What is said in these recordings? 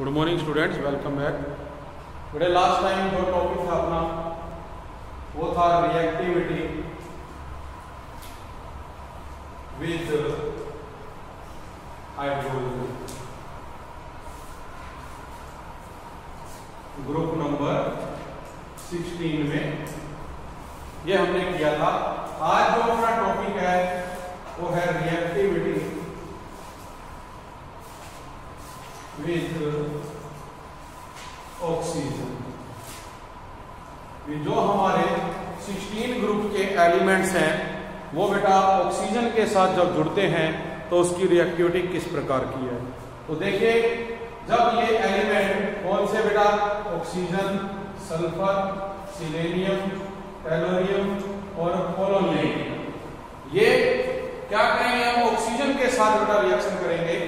Good morning students, welcome back. बेटे last time जो topic था अपना वो था reactivity with hydrogen, group number 16 में ये हमने किया था। आज जो अपना टॉपिक है वो है रिएक्टिविटी विद ऑक्सीजन। जो हमारे 16 ग्रुप के एलिमेंट्स हैं वो बेटा ऑक्सीजन के साथ जब जुड़ते हैं तो उसकी रिएक्टिविटी किस प्रकार की है। तो देखिए, जब ये एलिमेंट कौन से बेटा, ऑक्सीजन, सल्फर, सिलेनियम, टेलोरियम और पोलोनियम, ये क्या करेंगे, हम ऑक्सीजन के साथ बेटा रिएक्शन करेंगे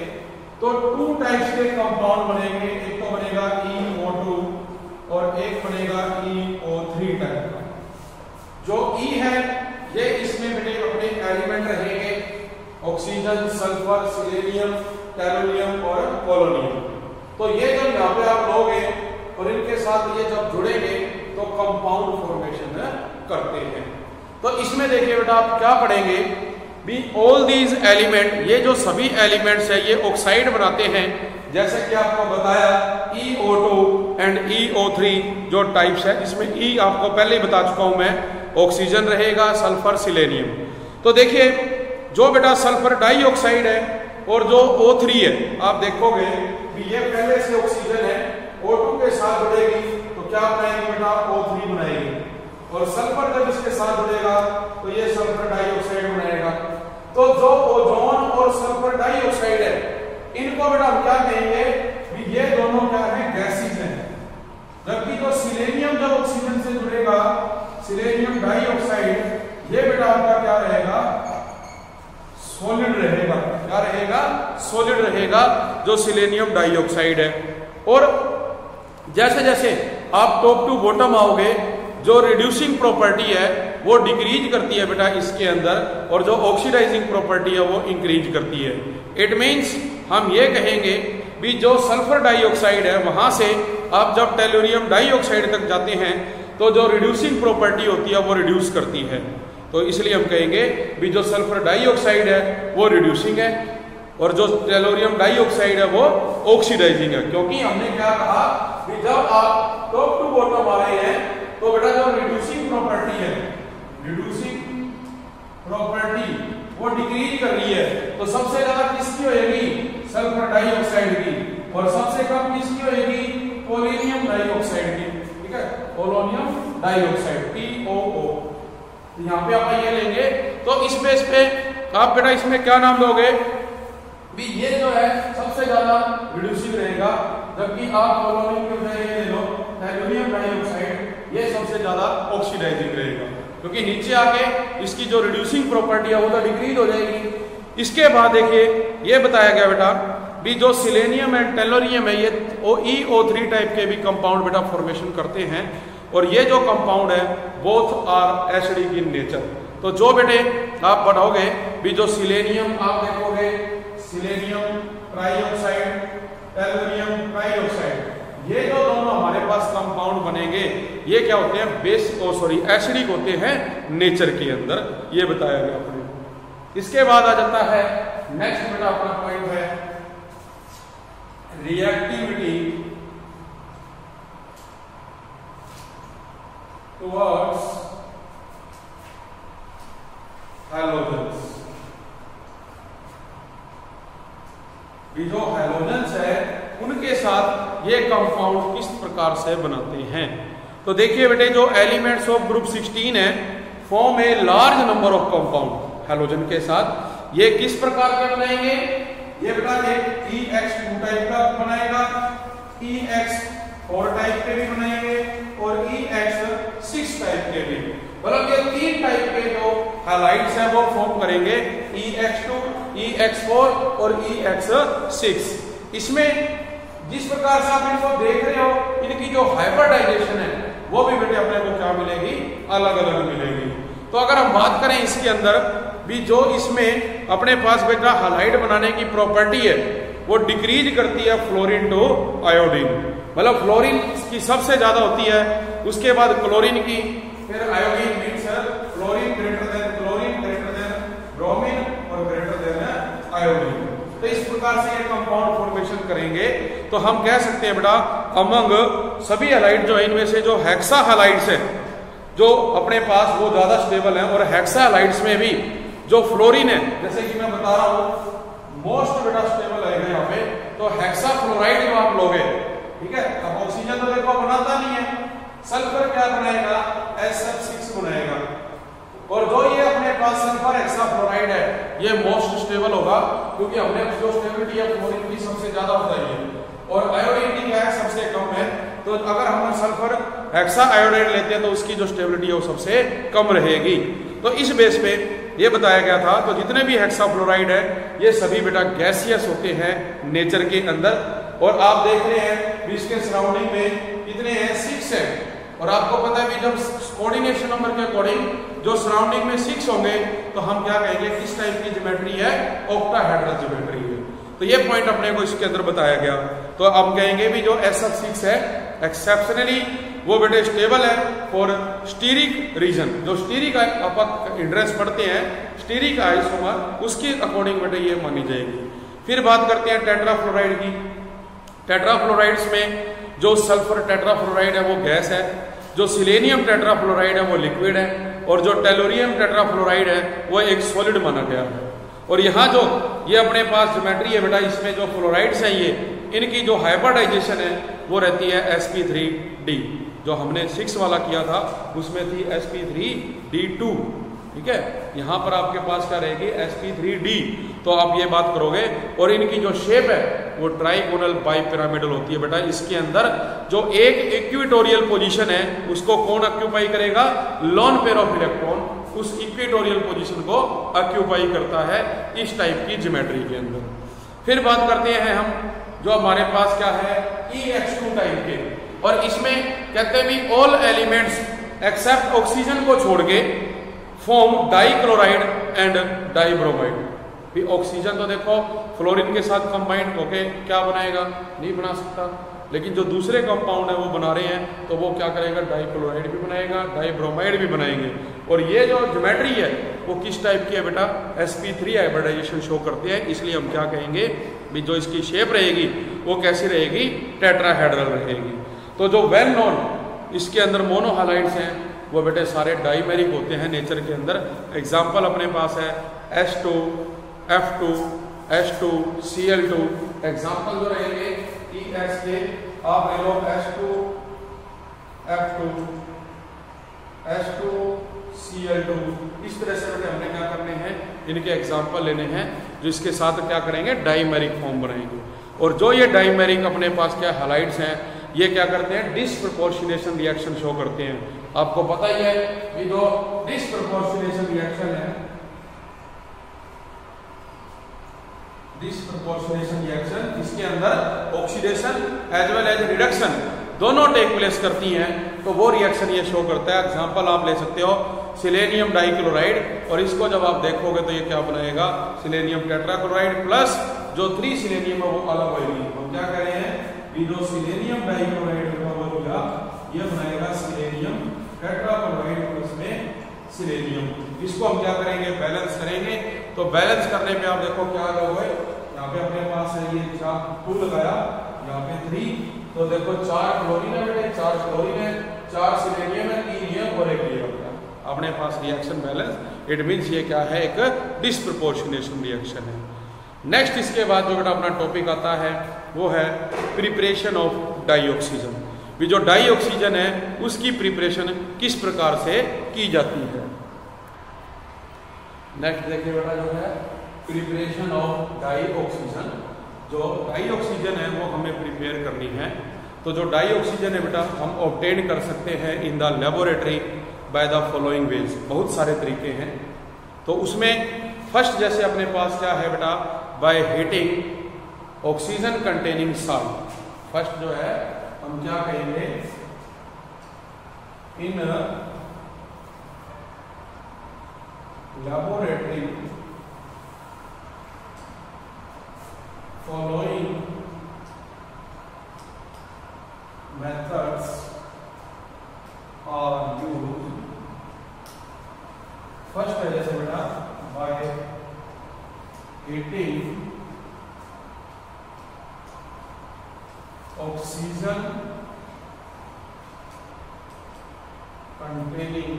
तो 2 टाइप्स के कंपाउंड बनेंगे। एक तो बनेगा EO2 और एक बनेगा EO3 टाइप का। जो E है ये इसमें बेटे अपने एलिमेंट रहेंगे ऑक्सीजन, सल्फर, सिलेनियम, टेलोरियम और पोलोनियम। तो ये जब यहाँ पे आप लोगे और इनके साथ ये जब जुड़ेंगे तो कंपाउंड फॉर्मेशन करते हैं। तो इसमें देखिए बेटा आप क्या पढ़ेंगे, भी ऑल दीज एलिमेंट, ये जो सभी एलिमेंट्स है ये ऑक्साइड बनाते हैं। जैसे कि आपको बताया EO2 एंड EO3 जो टाइप्स है, इसमें E आपको पहले ही बता चुका हूं मैं, ऑक्सीजन रहेगा, सल्फर, सिलेनियम। तो देखिए जो बेटा सल्फर डाइऑक्साइड है और जो O3 है, आप देखोगे कि ये पहले से ऑक्सीजन है, O2 के साथ जुड़ेगी तो क्या बनाएगी बेटा, O3 बनाएगी, और सल्फर जब इसके साथ जुड़ेगा तो ये सल्फर डाइऑक्साइड बनाएगा। तो जो ओजोन और सल्फर डाइऑक्साइड है इनको बेटा हम क्या कहेंगे, ये दोनों क्या है, गैसेज हैं। जबकि जो सिलेनियम जब ऑक्सीजन से जुड़ेगा, सिलेनियम डाइऑक्साइड, ये बेटा आपका क्या रहेगा, सॉलिड रहेगा। क्या रहेगा, सॉलिड रहेगा जो सिलेनियम डाइऑक्साइड है। और जैसे जैसे आप टॉप टू बॉटम आओगे, जो रिड्यूसिंग प्रॉपर्टी है वो डिक्रीज करती है बेटा इसके अंदर, और जो ऑक्सीडाइजिंग प्रॉपर्टी है वो इंक्रीज करती है। इट मींस हम ये कहेंगे भी जो सल्फर डाइऑक्साइड है वहां से आप जब टेलोरियम डाइऑक्साइड तक जाते हैं तो जो रिड्यूसिंग प्रॉपर्टी होती है वो रिड्यूस करती है। तो इसलिए हम कहेंगे भी जो सल्फर डाइऑक्साइड है वो रिड्यूसिंग है और जो टेलोरियम डाइऑक्साइड है वो ऑक्सीडाइजिंग है। क्योंकि हमने क्या कहा कि जब आप टॉप टू बॉटम आ रहे हैं तो बेटा जो रिड्यूसिंग प्रॉपर्टी है, रिड्यूसिंग प्रॉपर्टी वो डिक्रीज कर रही है। तो सबसे ज्यादा किसकी होगी, सल्फर डाइऑक्साइड की, और सबसे कम किसकी होगी, पोलोनियम डाइऑक्साइड की। ठीक है, पोलोनियम डाइऑक्साइड POO। यहाँ पे आप ये लेंगे तो इस बेस पे आप बेटा इसमें क्या नाम दोगे, भी ये जो है सबसे ज्यादा रिड्यूसिंग रहेगा, जबकि आप पोलोनियम के बजाय ये ले लो टेलोरियम डाइऑक्साइड, ये सबसे ज्यादा ऑक्सीडाइजिंग रहेगा, क्योंकि नीचे आके इसकी जो रिड्यूसिंग प्रॉपर्टी है वो तो डिक्रीज हो जाएगी। इसके बाद देखिए ये बताया गया बेटा भी जो सिलेनियम एंड टेलोरियम है ये EO3 टाइप के भी कंपाउंड बेटा फॉर्मेशन करते हैं, और ये जो कंपाउंड है both are acidic in nature. तो जो बेटे आप पढ़ोगे भी जो सिलेनियम, आप देखोगे सिलेनियम ट्राइऑक्साइड, टेलोरियम ट्राइऑक्साइड, ये जो दोनों हमारे पास कंपाउंड बनेंगे ये क्या होते हैं, एसिडिक होते हैं नेचर के अंदर, ये बताया गया अपने। इसके बाद आ जाता है नेक्स्ट बेटा अपना पॉइंट है रिएक्टिविटी टुवर्ड्स हैलोजेंस। जो हैलोजेंस है उनके साथ ये कंपाउंड किस प्रकार से बनाते हैं। तो देखिए बेटे जो एलिमेंट्स ऑफ ग्रुप 16 है form a large number of compound halogen के साथ। ये किस प्रकार के बनाएंगे, ये बेटा एक EX2 टाइप का बनाएगा, EX4 टाइप के भी बनाएंगे और EX6 टाइप के भी। मतलब ये 3 टाइप के जो हैलाइड्स हैं वो फॉर्म करेंगे EX2, EX4 और EX6। इसमें जिस प्रकार से आप इनको देख रहे हो इनकी जो हाइब्रिडाइजेशन है वो भी बेटे अपने को क्या मिलेगी, अलग अलग मिलेगी। तो अगर हम बात करें इसके अंदर भी जो इसमें अपने पास बेटा हैलाइड बनाने की प्रॉपर्टी है वो डिक्रीज करती है फ्लोरीन टू आयोडीन, मतलब फ्लोरीन की सबसे ज्यादा होती है, उसके बाद क्लोरीन की, फिर iodine means fluorine greater than bromine और ग्रेटर देन आयोडीन। तो इस प्रकार से ये कंपाउंड फॉर्मेशन करेंगे तो हम कह सकते हैं बेटा अमंग सभी हैलाइड जो है इनमें से जो हेक्सा हैलाइड्स है जो अपने पास वो ज्यादा स्टेबल है, और हेक्सा हैलाइड्स में भी जो फ्लोरीन है जैसे कि मैं बता रहा हूं मोस्ट बेटा स्टेबल है यहाँ पे, तो हेक्सा फ्लोराइड जो आप लोगे, ठीक है। अब ऑक्सीजन तो देखो बनाता नहीं है, सल्फर क्या बनाएगा, SF6 बनाएगा, और जो ये अपने पास सल्फर हेक्सा फ्लोराइड है ये मोस्ट स्टेबल होगा क्योंकि हमने जो स्टेबिलिटी है फ्लोरीन की सबसे ज्यादा बताई है और आयोडीन की क्या है सबसे कम है। तो अगर हम सल्फर हेक्सा आयोडाइड लेते हैं तो उसकी जो स्टेबिलिटी है वो सबसे कम रहेगी। तो इस बेस पे ये बताया गया था। तो जितने भी हेक्सा फ्लोराइड है ये सभी बेटा गैसियस होते हैं नेचर के अंदर, और आप देख रहे हैं भी इसके सराउंडिंग में कितने हैं, 6 है। और आपको पता है भी जब कोऑर्डिनेशन नंबर के अकॉर्डिंग जो सराउंडिंग में 6 होंगे तो हम क्या कहेंगे, किस टाइप की ज्योमेट्री है, ऑक्टाहेड्रल ज्योमेट्री है। तो ये पॉइंट अपने को इसके अंदर बताया गया। तो हम कहेंगे भी जो SF6 है एक्सेप्शनली वो बेटे स्टेबल है फॉर स्टीरिक रीजन, जो स्टीरिक आप इंटरेस्ट पढ़ते हैं स्टीरिक आइसोमर उसके अकॉर्डिंग बेटे ये मानी जाएगी। फिर बात करते हैं टेट्राफ्लोराइड की। टेट्राफ्लोराइड्स में जो सल्फर टेट्राफ्लोराइड है वो गैस है, जो सिलेनियम टेट्राफ्लोराइड है वो लिक्विड है, और जो टेलोरियम टेट्राफ्लोराइड है वो एक सॉलिड माना गया है। और यहाँ जो ये अपने पास ज्योमेट्री है बेटा इसमें जो फ्लोराइड्स हैं ये इनकी जो हाइब्रिडाइजेशन है वो रहती है sp3d, जो हमने 6 वाला किया था उसमें थी sp3d2, ठीक है। यहाँ पर आपके पास क्या रहेगी sp3d, तो आप ये बात करोगे। और इनकी जो शेप है वो ट्राइगोनल बाइपिरामिडल होती है बेटा। इसके अंदर जो एक इक्वेटोरियल पोजीशन है उसको कौन ऑक्यूपाई करेगा, लोन पेयर ऑफ इलेक्ट्रॉन उस इक्वेटोरियल पोजीशन को ऑक्यूपाई करता है इस टाइप की ज्योमेट्री के अंदर। फिर बात करते हैं हम जो हमारे पास क्या है EX2 टाइप के, और इसमें कहते हैं भी ऑल एलिमेंट्स एक्सेप्ट ऑक्सीजन को छोड़ के फॉर्म डाइक्लोराइड एंड डाइब्रोमाइड। भी ऑक्सीजन तो देखो फ्लोरीन के साथ कंबाइंड होके क्या बनाएगा, नहीं बना सकता, लेकिन जो दूसरे कंपाउंड है वो बना रहे हैं तो वो क्या करेगा, डाइक्लोराइड भी बनाएगा, डाइब्रोमाइड भी बनाएंगे। और ये जो ज्योमेट्री है वो किस टाइप की है बेटा, sp3 हाइब्रिडाइजेशन शो करते हैं, इसलिए हम क्या कहेंगे भी जो इसकी शेप रहेगी वो कैसी रहेगी, टेट्राहेड्रल रहेगी। तो जो वेल नोन इसके अंदर मोनोहालाइड्स हैं वो बेटे सारे डाइमेरिक होते हैं नेचर के अंदर। एग्जाम्पल अपने पास है H2, F2, H2, Cl2। Example जो रहेंगे EX के आप ले लो H2, F2, H2, Cl2। इस तरह से बेटे हमने क्या करने हैं, इनके एग्जाम्पल लेने हैं जो इसके साथ क्या करेंगे, डाइमेरिक फॉर्म बनाएंगे। और जो ये डाइमेरिक अपने पास क्या हैलाइड्स हैं ये क्या करते हैं, डिसप्रपोर्शनेशन रिएक्शन शो करते हैं। आपको पता ही है कि जो डिसप्रपोर्शनेशन रिएक्शन है, डिसप्रपोर्शनेशन रिएक्शन इसके अंदर oxidation as well as reduction दोनों टेक प्लेस करती हैं, तो वो रिएक्शन ये शो करता है। एग्जांपल आप ले सकते हो सिलेनियम डाइक्लोराइड, और इसको जब आप देखोगे तो ये क्या बनाएगा, सिलेनियम टेट्राक्लोराइड प्लस जो 3 सिलेनियम है वो अलग होगी। हम क्या कह रहे हैं कि जो सिलेनियम डाइक्लोराइड होगा ये बनाएगा सिलेनियम टेट्राक्लोराइड प्लस में सिलेनियम। इसको हम क्या करेंगे, बैलेंस करेंगे। तो बैलेंस करने पे आप देखो क्या होगा, यहाँ पे अपने पास है ये 2 लगाया, यहाँ पे 3, तो देखो 4 क्लोरीन है बेटे, 4 क्लोरीन है, 4 सिलेनियम है, 3 ये और 1 ये होगा अपने पास रिएक्शन बैलेंस। इट मीन्स ये क्या है, एक डिसप्रपोर्शनेशन रिएक्शन है। नेक्स्ट इसके बाद जो बेटा अपना टॉपिक आता है वो है प्रिपरेशन ऑफ डाइऑक्सीजन। भी जो डाइऑक्सीजन है उसकी प्रिपरेशन किस प्रकार से की जाती है। नेक्स्ट देखिए बेटा जो है प्रिपरेशन ऑफ डाइऑक्सीजन। जो डाइऑक्सीजन है वो हमें प्रिपेयर करनी है। तो जो डाइऑक्सीजन है बेटा हम ऑब्टेन कर सकते हैं in the laboratory by the following veg. बहुत सारे तरीके हैं। तो उसमें फर्स्ट जैसे अपने पास क्या है बेटा, by heating oxygen containing salt. First जो है हम क्या कहेंगे, in laboratory following methods are used. First है जैसे बेटा by heating oxygen containing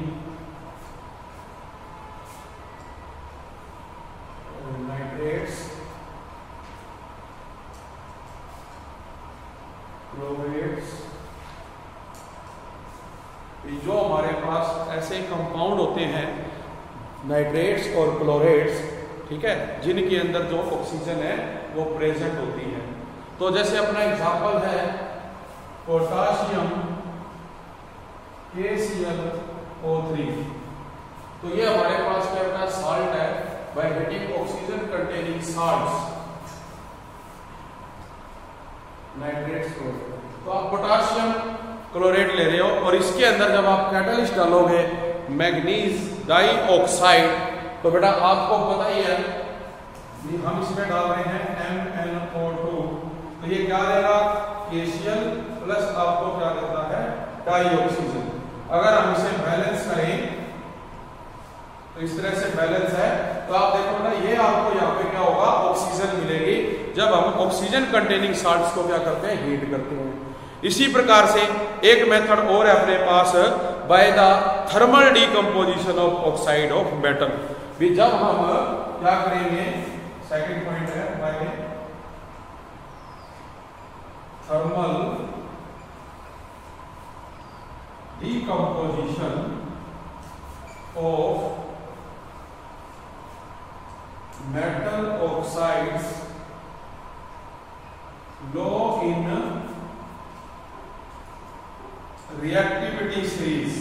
nitrates, क्लोरेट्स, जो हमारे पास ऐसे कंपाउंड होते हैं नाइट्रेट्स और क्लोरेट्स, ठीक है, जिनके अंदर जो ऑक्सीजन है वो प्रेजेंट होती है। तो जैसे अपना एग्जांपल है पोटाशियम KClO3, तो ये हमारे पास क्या होता है साल्ट है, by heating oxygen containing salts nitrates chlorate. तो आप पोटाशियम क्लोरेट ले रहे हो और इसके अंदर जब आप कैटलिस्ट डालोगे मैग्नीज डाइऑक्साइड, तो बेटा आपको पता ही है हम इसमें डाल रहे हैं MnO2, तो ये क्या देगा KCl प्लस आपको क्या देता है डाइऑक्सीजन। अगर हम इसे बैलेंस करें तो इस तरह से बैलेंस है, तो आप देखो ना ये आपको यहाँ पे क्या होगा ऑक्सीजन मिलेगी जब हम ऑक्सीजन कंटेनिंग साल्ट्स को क्या करते हैं हीट करते हैं। इसी प्रकार से एक मेथड और है अपने पास by the thermal decomposition of oxide of metal, भी जब हम क्या करेंगे सेकंड पॉइंट है by thermal decomposition of metal oxides low in reactivity series,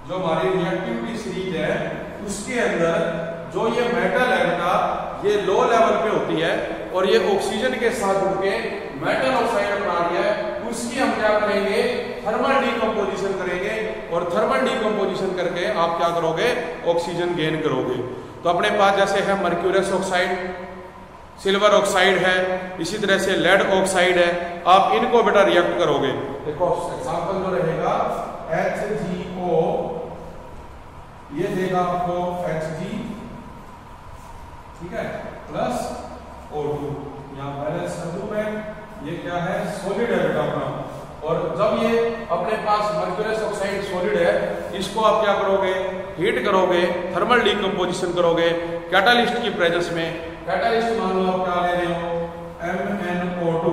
जो हमारी रिएक्टिविटी सीरीज है उसके अंदर जो ये मेटल है बेटा ये लो लेवल पे होती है और ये ऑक्सीजन के साथ जुड़ के मेटल ऑक्साइड बना रही है, उसकी हम क्या करेंगे थर्मल डीकंपोजिशन करेंगे और थर्मल डीकंपोजिशन करके आप क्या करोगे ऑक्सीजन गेन करोगे। तो अपने पास जैसे है मर्क्यूरियस ऑक्साइड, सिल्वर ऑक्साइड है, इसी तरह से लेड ऑक्साइड है, आप इनको बेटा रिएक्ट करोगे। देखो एग्जांपल जो रहेगा HgO, ये देगा आपको Hg, ठीक है, प्लस O2, यहाँ बैलेंस कर दूं मैं, ये क्या है सॉलिड है बेटा अपना, और जब ये अपने पास मर्क्यूरियस ऑक्साइड सॉलिड है इसको आप क्या करोगे हीट करोगे, थर्मल डीकंपोजिशन करोगे कैटालिस्ट की प्रेजेंस में। कैटालिस्ट मान लो आप क्या ले रहे हो MnO2,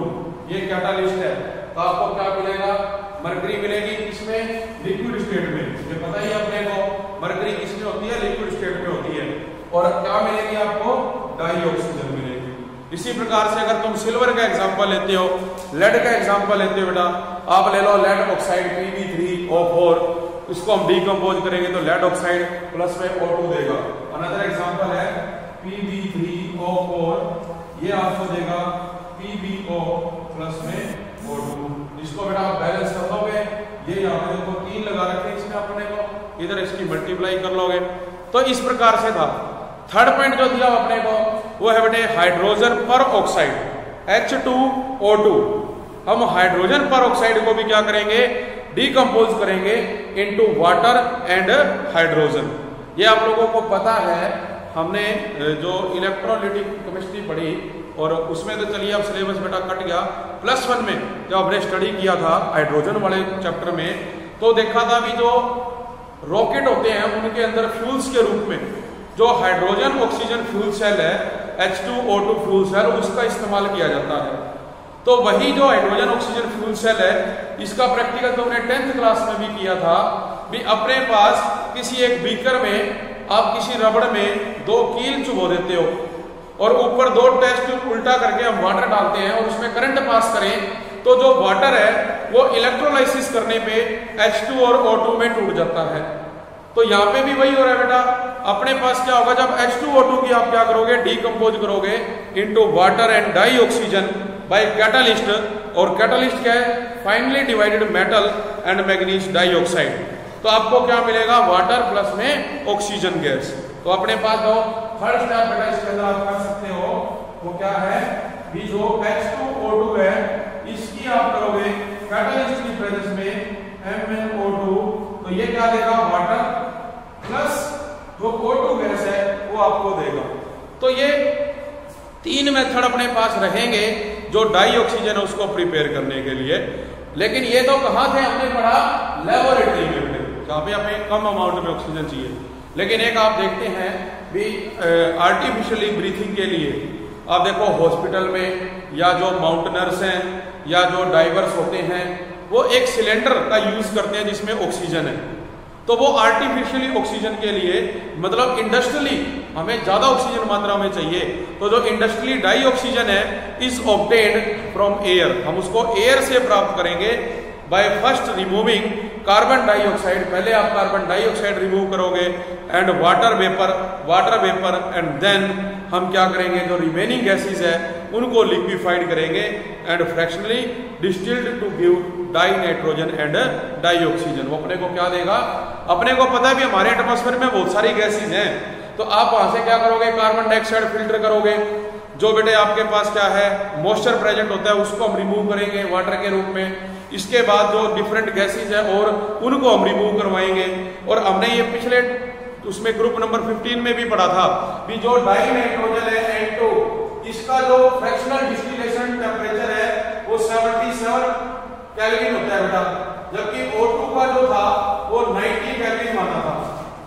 ये कैटालिस्ट है, तो आपको क्या मिलेगा मरकरी मिलेगी किसमें लिक्विड स्टेट में, ये पता ही अपने को मरकरी किसमें होती है लिक्विड स्टेट में होती है, और क्या मिलेगी आपको डाइऑक्सीजन मिलेगी। इसी प्रकार से अगर तुम सिल्वर का एग्जांपल लेते हो, लेड का एग्जांपल लेते हो बेटा, आप ले लो लेड ऑक्साइड Pb3O4, इसको हम डीकंपोज करेंगे तो लेड ऑक्साइड प्लस में O2 देगा। अनदर एग्जांपल है Pb3O4, ये आपको देगा PbO प्लस में O2, इसको बेटा आप बैलेंस कर लोगे, ये यहाँ पे देखो 3 लगा रखे हैं इसमें अपने को, इधर इसकी मल्टीप्लाई कर लोगे। तो इस प्रकार से था। थर्ड पॉइंट जो दिया अपने को वो है बेटे हाइड्रोजन पर ऑक्साइड H2O2, हम हाइड्रोजन पर ऑक्साइड को भी क्या करेंगे डीकंपोज करेंगे इनटू वाटर एंड हाइड्रोजन। ये आप लोगों को पता है, हमने जो इलेक्ट्रोलाइटिक केमिस्ट्री पढ़ी और उसमें तो चलिए अब सिलेबस बेटा कट गया, +1 में जब हमने स्टडी किया था हाइड्रोजन वाले चैप्टर में, तो देखा था भी जो रॉकेट होते हैं उनके अंदर फ्यूल्स के रूप में जो हाइड्रोजन ऑक्सीजन फ्यूल सेल है H2O2 फ्यूल सेल, उसका इस्तेमाल किया जाता है। तो वही जो हाइड्रोजन ऑक्सीजन फ्यूल सेल है इसका प्रैक्टिकल तो हमने 10th क्लास में भी किया था, भी अपने पास किसी एक बीकर में आप किसी रबड़ में 2 कील चुभो देते हो और ऊपर 2 टेस्ट उल्टा करके हम वाटर डालते हैं और उसमें करंट पास करें, तो जो वाटर है वो इलेक्ट्रोलाइसिस करने पे H2 और O2 में टूट जाता है। तो यहाँ पे भी वही हो रहा है बेटा, अपने पास क्या होगा जब H2O2 की आप क्या करोगे डीकंपोज करोगे into water and dioxygen by catalyst, और कैटालिस्ट क्या है finally divided metal and manganese dioxide, तो आपको क्या मिलेगा वाटर प्लस में ऑक्सीजन गैस। तो अपने पास जो थर्ड स्टेप बेटा इसके अंदर आप कर सकते हो वो क्या है भी जो H2O2 है इसकी आप करोगे कैटलिस्ट की प्रेजेंस में MnO2, तो ये क्या देगा वाटर प्लस जो O2 गैस है वो आपको देगा। तो ये 3 मेथड अपने पास रहेंगे जो डाई ऑक्सीजन है उसको प्रिपेयर करने के लिए। लेकिन ये तो कहाँ थे हमने पढ़ा लेबोरेटरी में, जहाँ पे हमें कम अमाउंट में ऑक्सीजन चाहिए। लेकिन एक आप देखते हैं भी आर्टिफिशियली ब्रीथिंग के लिए आप देखो हॉस्पिटल में या जो माउंटेनर्स हैं या जो डाइवर्स होते हैं वो एक सिलेंडर का यूज करते हैं जिसमें ऑक्सीजन है। तो वो आर्टिफिशियली ऑक्सीजन के लिए मतलब इंडस्ट्रियली हमें ज्यादा ऑक्सीजन मात्रा में चाहिए, तो जो इंडस्ट्रियली डाई ऑक्सीजन है इज ऑब्टेन्ड फ्रॉम एयर, हम उसको एयर से प्राप्त करेंगे by first removing carbon dioxide. पहले आप कार्बन डाइऑक्साइड रिमूव करोगे and water vapour and then हम क्या करेंगे जो रिमेनिंग गैसेस है उनको लिक्विफाइड करेंगे and fractionally distilled to give dinitrogen and dioxygen. वो अपने को क्या देगा, अपने को पता है भी हमारे एटमॉस्फेयर में बहुत सारी गैसेस हैं, तो आप वहां से क्या करोगे कार्बन डाइऑक्साइड फिल्टर करोगे, जो बेटे आपके पास क्या है मॉइस्चर प्रेजेंट होता है उसको हम रिमूव करेंगे वाटर के रूप में। इसके बाद जो डिफरेंट गैसेस है और उनको हम रिमूव करवाएंगे। और हमने ये पिछले उसमें ग्रुप नंबर 15 में भी पढ़ा था भी जो डाई नाइट्रोजन है N2 इसका जो फ्रैक्शनल डिस्टिलेशन टेम्परेचर है वो 77 केल्विन होता है बेटा, जबकि O2 का जो था वो 90 केल्विन माना था।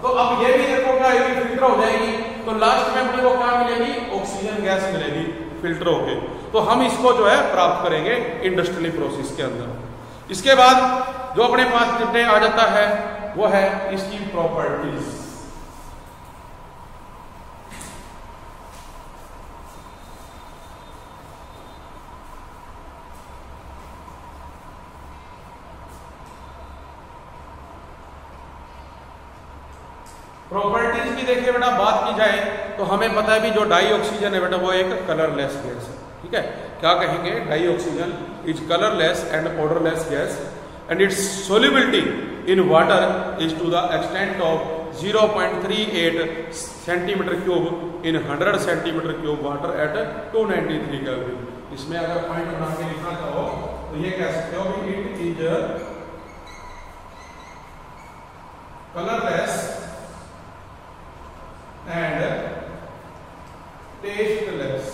तो अब ये भी देखो क्या ये फिल्टर हो जाएगी, तो लास्ट में अपने को क्या मिलेगी ऑक्सीजन गैस मिलेगी फिल्टर होके। तो हम इसको जो है प्राप्त करेंगे इंडस्ट्रियल प्रोसेस के अंदर। इसके बाद जो अपने पास निर्णय आ जाता है वो है इसकी प्रॉपर्टीज। प्रॉपर्टीज की देखिए बेटा बात की जाए तो हमें पता है भी जो डाई ऑक्सीजन है बेटा वो एक कलरलेस गैस है, ठीक है। क्या कहेंगे dioxygen is colourless and odourless gas and its solubility in water is to the extent of 0.38 centimetre cube in 100 centimetre cube water at 293 kelvin. इसमें अगर पॉइंट बना के लिखना चाहो तो ये कह सकते हो कि it is colourless and tasteless,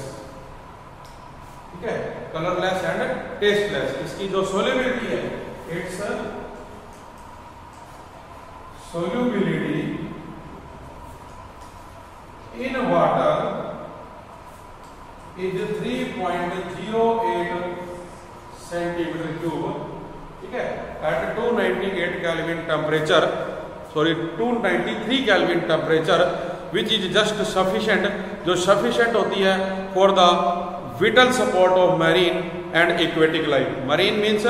ठीक है, कलरलेस एंड टेस्टलेस। इसकी जो सोल्युबिलिटी है its solubility in water is 3.08 centimetre cube, ठीक है, at 298 kelvin temperature, sorry 293 kelvin temperature which is just sufficient, जो सफिशिएंट होती है for the vital support of marine and aquatic life. Marine means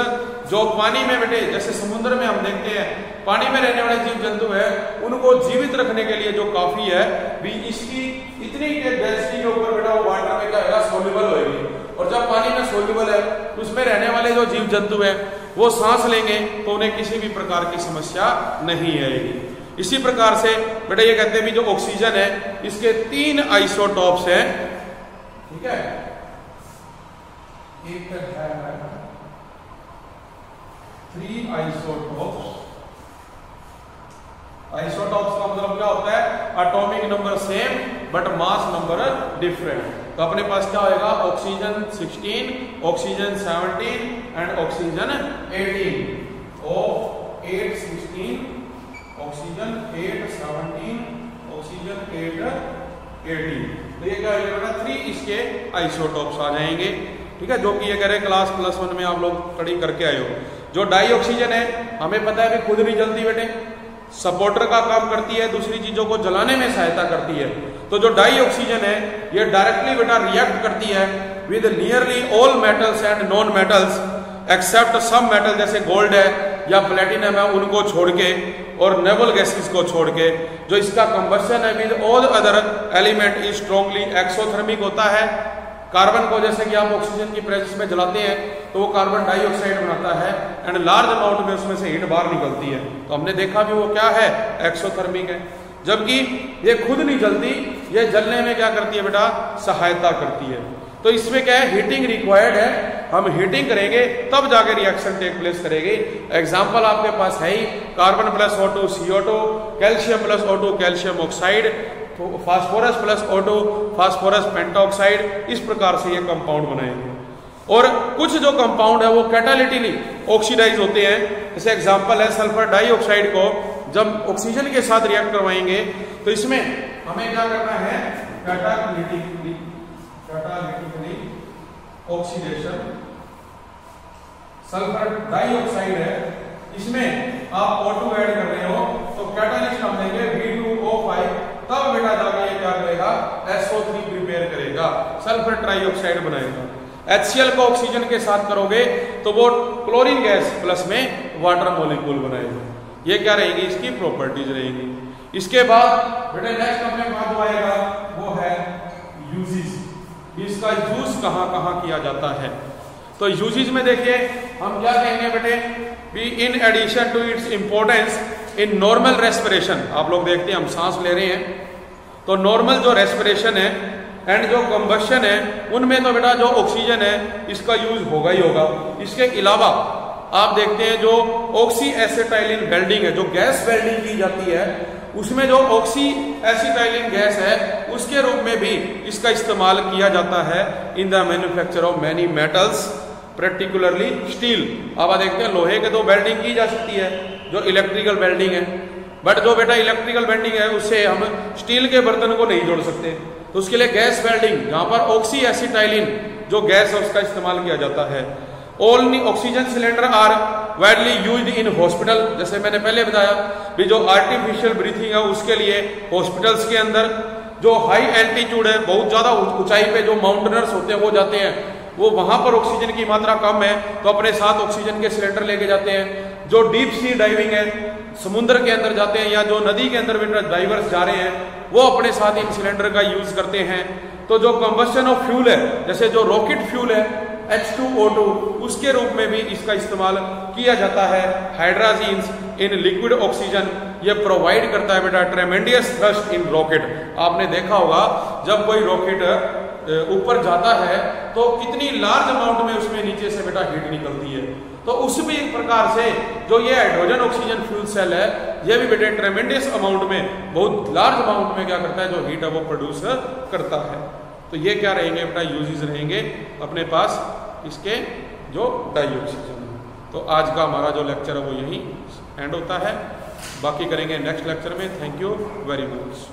जो पानी में बेटे जैसे समुद्र में हम देखते हैं पानी में रहने वाले जीव जंतु है उनको जीवित रखने के लिए जो काफी है भी इसकी इतनी डेंसिटी के ऊपर बेटा वो वाटर में क्या होगा सोल्यूबल होगी। और जब पानी में सोल्यूबल है उसमें रहने वाले जो जीव जंतु है वो सांस लेंगे तो उन्हें किसी भी प्रकार की समस्या नहीं आएगी। इसी प्रकार से बेटा ये कहते हैं भी जो ऑक्सीजन है इसके 3 आइसोटॉप्स हैं, ठीक है। एक है 3 आइसोटॉप्स। आइसोटॉप्स का मतलब क्या होता है atomic number same but mass number different. तो अपने पास क्या होगा ऑक्सीजन 16, ऑक्सीजन 17 एंड ऑक्सीजन 18 और 8 16 ऑक्सीजन 8 17 ऑक्सीजन 8 18। तो ये क्या होगा 3 इसके आइसोटॉप्स आ जाएंगे, ठीक है, जो कि ये कह रहे क्लास +1 में आप लोग स्टडी करके आए हो। जो डाई ऑक्सीजन है हमें पता है कि खुद नहीं जलती बेटे, सपोर्टर का काम करती है, दूसरी चीजों को जलाने में सहायता करती है। तो जो डाई ऑक्सीजन है ये डायरेक्टली बेटा रिएक्ट करती है with nearly all metals and non metals except some metal जैसे गोल्ड है या प्लेटिनम है उनको छोड़ के और नेबल गैसेस को छोड़ के। जो इसका कंबशन है with all other element is strongly exothermic होता है। कार्बन को जैसे कि आप ऑक्सीजन की प्रेजेंस में जलाते हैं तो वो कार्बन डाइऑक्साइड बनाता है एंड लार्ज अमाउंट में उसमें से हीट बाहर निकलती है। तो हमने देखा भी वो क्या है एक्सोथर्मिक है, जबकि ये खुद नहीं जलती, ये जलने में क्या करती है बेटा सहायता करती है। तो इसमें क्या है, हीटिंग रिक्वायर्ड है, हम हीटिंग करेंगे तब जाके रिएक्शन टेक प्लेस करेगी। एग्जांपल आपके पास है ही, carbon plus O2 CO2, calcium plus O2 calcium oxide, phosphorus plus O2 phosphorus pentoxide, इस प्रकार से ये कंपाउंड बनाएंगे। और कुछ जो कंपाउंड है वो कैटालिटिकली ऑक्सीडाइज होते हैं, जैसे एग्जांपल है सल्फर डाइऑक्साइड को जब ऑक्सीजन के साथ रिएक्ट करवाएंगे तो इसमें हमें क्या करना है, कैटालिटिकली ऑक्सीडेशन। सल्फर डाइऑक्साइड है, इसमें आप O2 ऐड कर रहे हो तो कैटालिस्ट हम देंगे V2O5, तब बेटा जाके ये क्या करेगा, SO3 प्रिपेयर करेगा, सल्फर ट्राइऑक्साइड बनाएगा। HCl को ऑक्सीजन के साथ करोगे तो वो क्लोरीन गैस प्लस में वाटर मॉलिक्यूल बनाएगा। ये क्या रहेगी, इसकी प्रॉपर्टीज रहेगी। इसके बाद बेटा नेक्स्ट अपने पास जो आएगा वो है यूजेस। इसका यूज कहां कहां किया जाता है, तो यूजेस में देखिए हम क्या कहेंगे बेटे, भी in addition to its importance in normal respiration. आप लोग देखते हैं हम सांस ले रहे हैं तो नॉर्मल जो रेस्पिरेशन है एंड जो कंबशन है उनमें तो बेटा जो ऑक्सीजन है इसका यूज होगा ही होगा। इसके अलावा आप देखते हैं जो ऑक्सी एसिटाइलिन वेल्डिंग है, जो गैस वेल्डिंग की जाती है, उसमें जो ऑक्सी एसिटाइलिन गैस है उसके रूप में भी इसका इस्तेमाल किया जाता है in the manufacture of many metals, particularly steel. आप देखते हैं लोहे के तो वेल्डिंग की जा सकती है जो इलेक्ट्रिकल वेल्डिंग है, बट जो बेटा इलेक्ट्रिकल वेल्डिंग है उससे हम स्टील के बर्तन को नहीं जोड़ सकते, तो उसके लिए गैस वेल्डिंग, जहां पर ऑक्सी एसिटाइलिन जो गैस है उसका इस्तेमाल किया जाता है। Only oxygen cylinder are widely used in hospital, जैसे मैंने पहले बताया भी जो आर्टिफिशियल ब्रीथिंग है उसके लिए हॉस्पिटल्स के अंदर जो हाई एल्टीट्यूड है, बहुत ज्यादा ऊंचाई पे जो माउंटेनर्स होते हैं वो जाते हैं, वो वहां पर ऑक्सीजन की मात्रा कम है तो अपने साथ ऑक्सीजन के सिलेंडर लेके जाते हैं। जो डीप सी डाइविंग है, समुद्र के अंदर जाते हैं या जो नदी के अंदर डाइवर्स जा रहे हैं वो अपने साथ इन सिलेंडर का यूज करते हैं। तो जो कंबशन ऑफ फ्यूल है, जैसे जो रॉकेट फ्यूल है H2O2, उसके रूप में भी इसका इस्तेमाल किया जाता है। हाइड्रोजन्स इन लिक्विड ऑक्सीजन ये प्रोवाइड करता है बेटा ट्रेमेंडियस थ्रस्ट इन रॉकेट। आपने देखा होगा जब कोई रॉकेट ऊपर जाता है तो कितनी लार्ज अमाउंट में उसमें नीचे से बेटा हीट निकलती है, तो उस भी एक प्रकार से जो ये हाइड्रोजन ऑक्सीजन फ्यूल सेल है ये भी बेटे ट्रेमेंडियस अमाउंट में, बहुत लार्ज अमाउंट में क्या करता है, जो हीट है वो प्रोड्यूस करता है। तो ये क्या रहेंगे बेटा, यूजेस रहेंगे अपने पास इसके जो डाई ऑक्सीजन। तो आज का हमारा जो लेक्चर है वो यही एंड होता है, बाकी करेंगे नेक्स्ट लेक्चर में। Thank you very much.